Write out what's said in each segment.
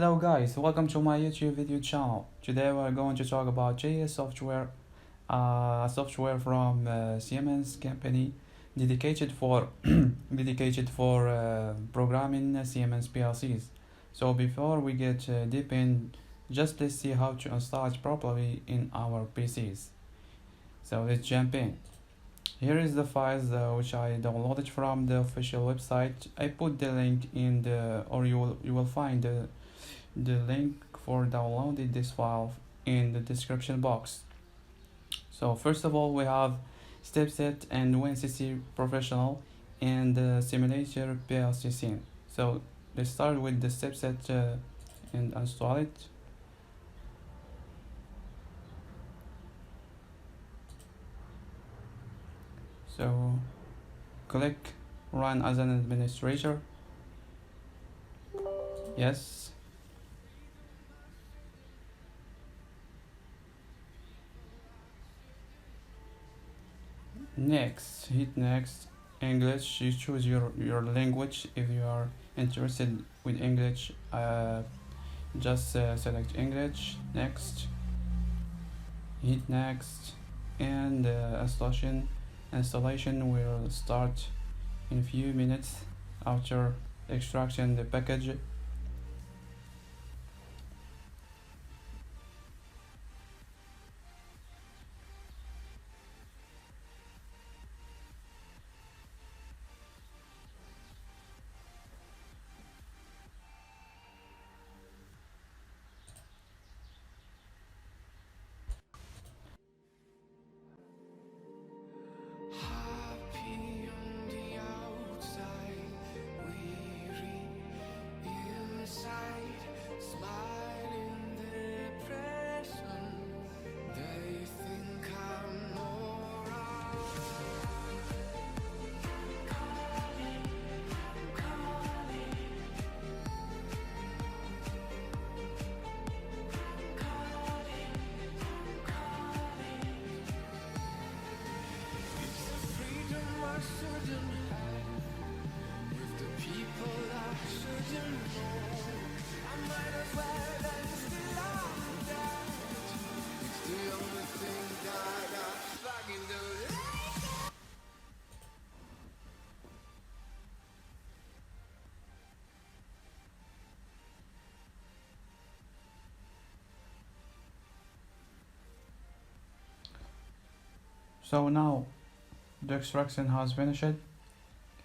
Hello guys, welcome to my YouTube video channel. Today we're going to talk about JS software, software from Siemens company dedicated for programming Siemens PLCs. So before we get deep in, just let's see how to install it properly in our PCs. So let's jump in. Here is the files which I downloaded from the official website. I put the link in the, or you will find the link for downloading this file in the description box. So first of all, we have StepSet and WinCC Professional and the Simulator PLC Scene. So let's start with the StepSet and install it. So click Run as an administrator. Yes. Next, hit next. English, you choose your language. If you are interested with English, just select English. Next, hit next, and installation will start in a few minutes after extracting the package. So now the extraction has finished,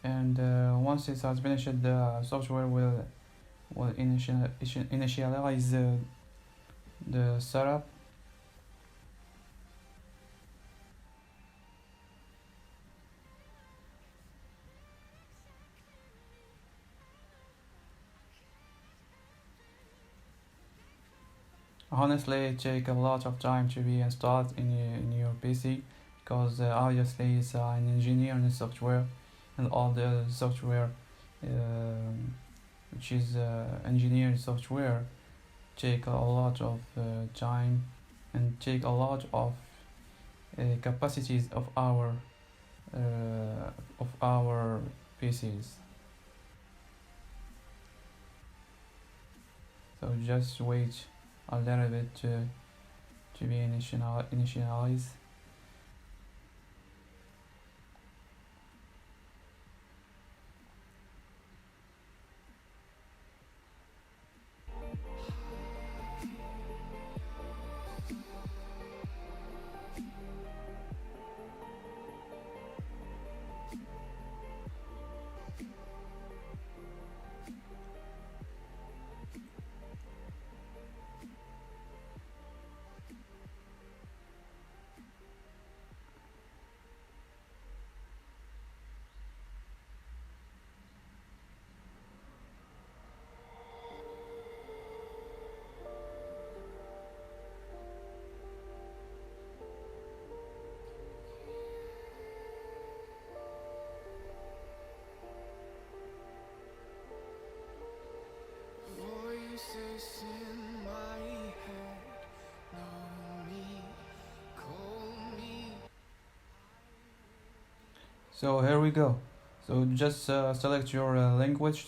and once it has finished, the software will initialize the setup. Honestly, it takes a lot of time to be installed in your PC, because obviously it's an engineering software, and all the software which is engineering software take a lot of time and take a lot of capacities of our PCs. So just wait a little bit to be initialized. So here we go. So just select your language.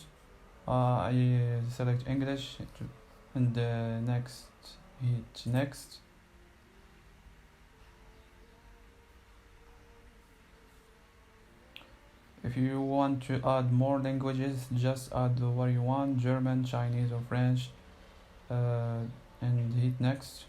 I select English. and next, hit next. If you want to add more languages, just add what you want, German, Chinese, or French, and hit next.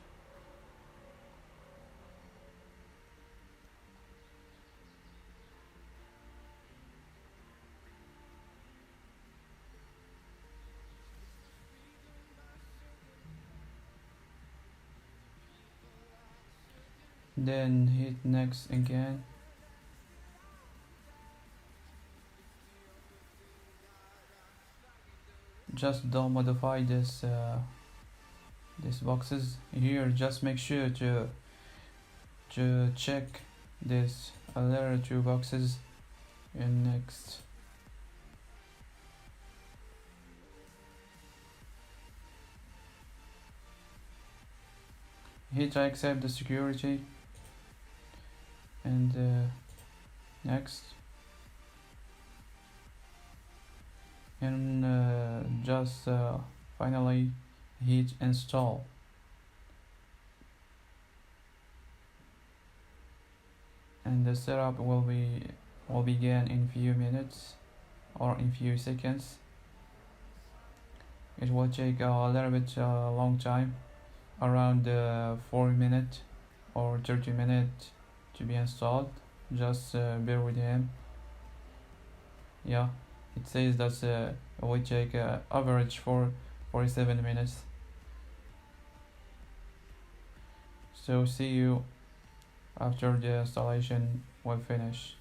Then hit next again. Just don't modify these boxes here. Just make sure to check this other two boxes in next. Hit I accept the security and next, and just finally hit install. And the setup will begin in few minutes or in few seconds. It will take a little bit long time, around 4 minutes or 30 minutes to be installed. Just bear with him. Yeah, it says that it will take average for 47 minutes. So see you after the installation will finish.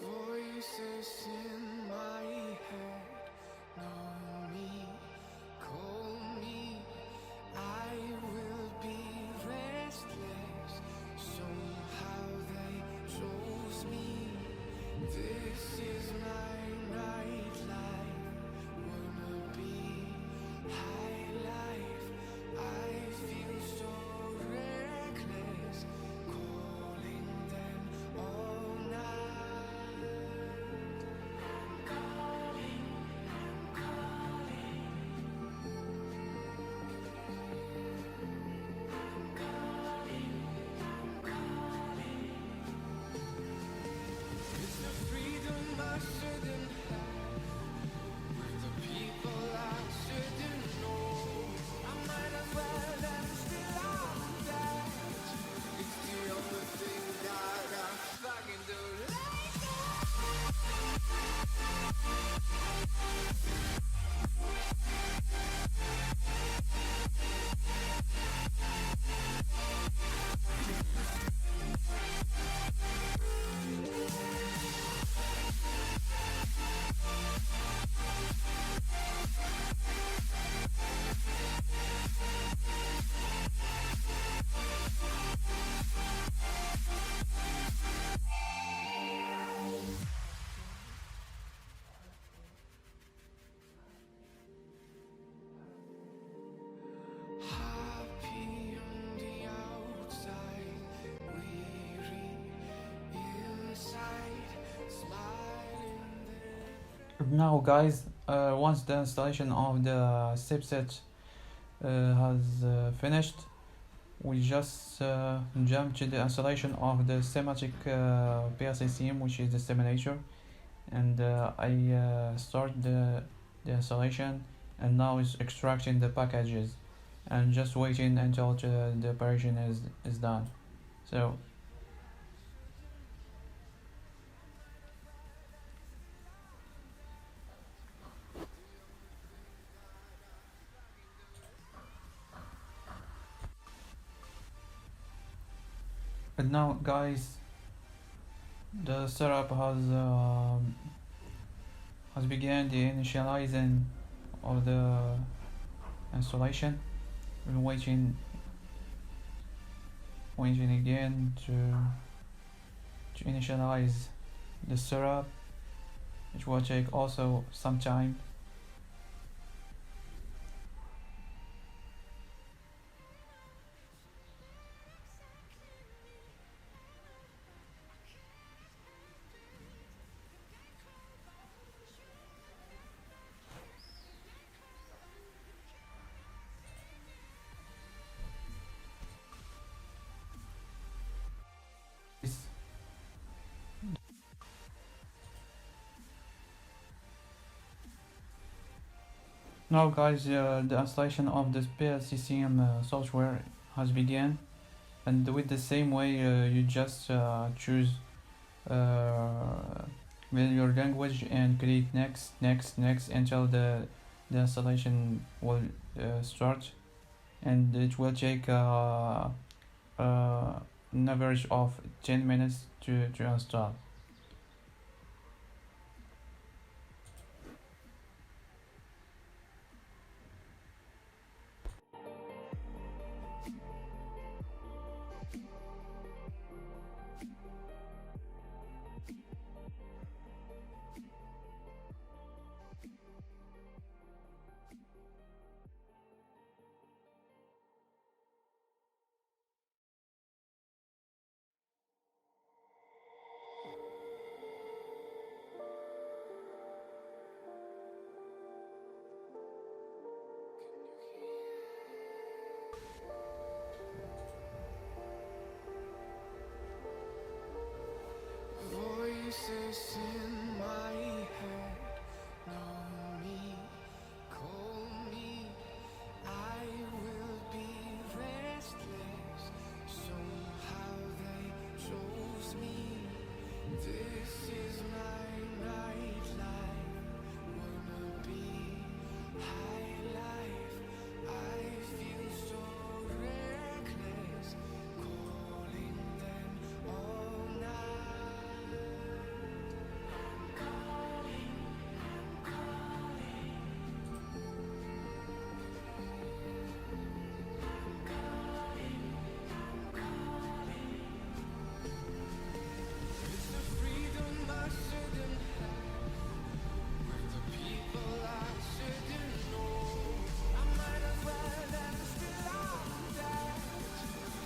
Voices in my head know me, call me. I will be restless. Somehow they chose me. This is my nightlife. Wanna be high life. I feel so reckless. Calling them all night. Now, guys, once the installation of the chipset has finished, we just jump to the installation of the schematic PLC theme, which is the simulator, and I start the installation, and now it's extracting the packages and just waiting until the operation is done. So and now, guys, the setup has begun the initializing of the installation. We're waiting again to initialize the setup. It will take also some time. Now, guys, the installation of this PLCCM software has begun, and with the same way, you just choose your language and click next until the installation will start, and it will take an average of 10 minutes to install. Voices in my head know me, call me. I will be restless. Somehow they chose me. This is my nightlife. Wanna be high life. I feel so reckless. Calling them all night. It's the freedom I shouldn't have, with the people I shouldn't know. I might as well have still on that.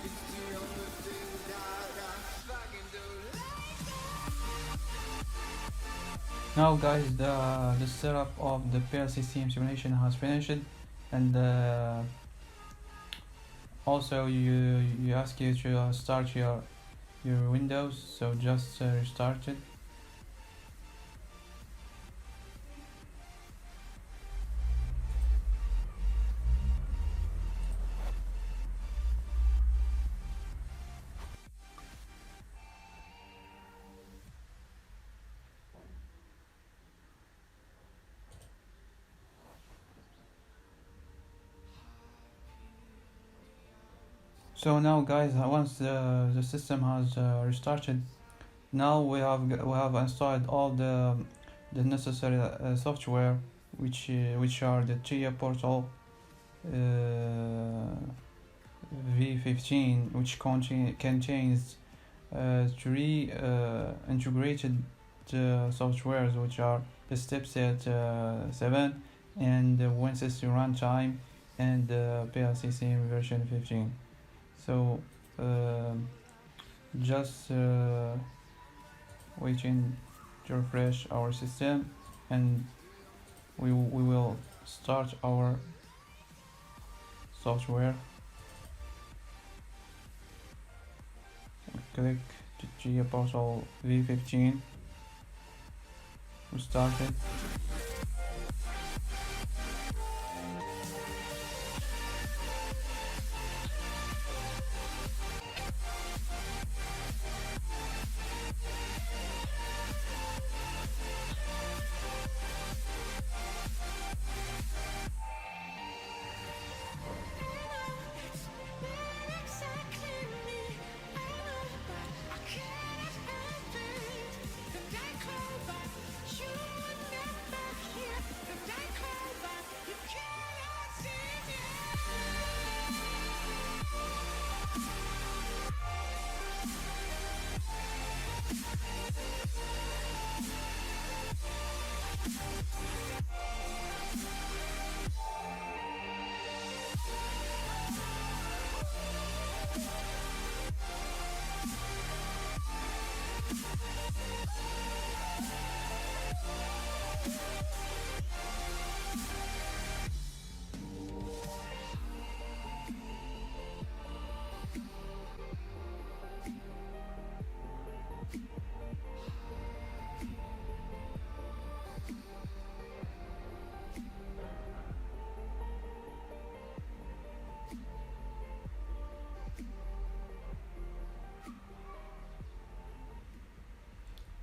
It's the only thing that I fucking do. Now, guys, the setup of the PLCCM simulation has finished, and also you ask you to start your Windows, so just restart it. So now, guys, once the system has restarted, now we have installed all the necessary software, which are the TIA portal V15, which contains three integrated softwares, which are the Stepset 7 and the WinSys runtime and the PLCCM version 15. So just waiting to refresh our system. and we will start our software. Click to G Portal V15. We start it.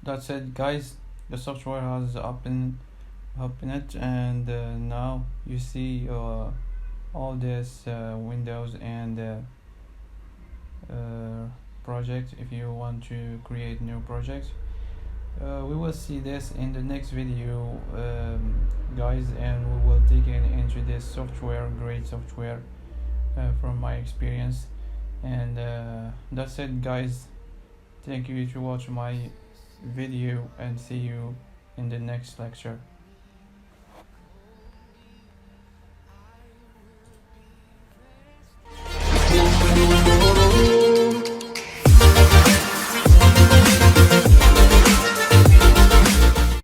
That's it, guys. The software has opened it, and now you see all this windows and project. If you want to create new projects, we will see this in the next video, guys, and we will dig into this software, great software, from my experience. And that's it, guys. Thank you to watch my video, and see you in the next lecture.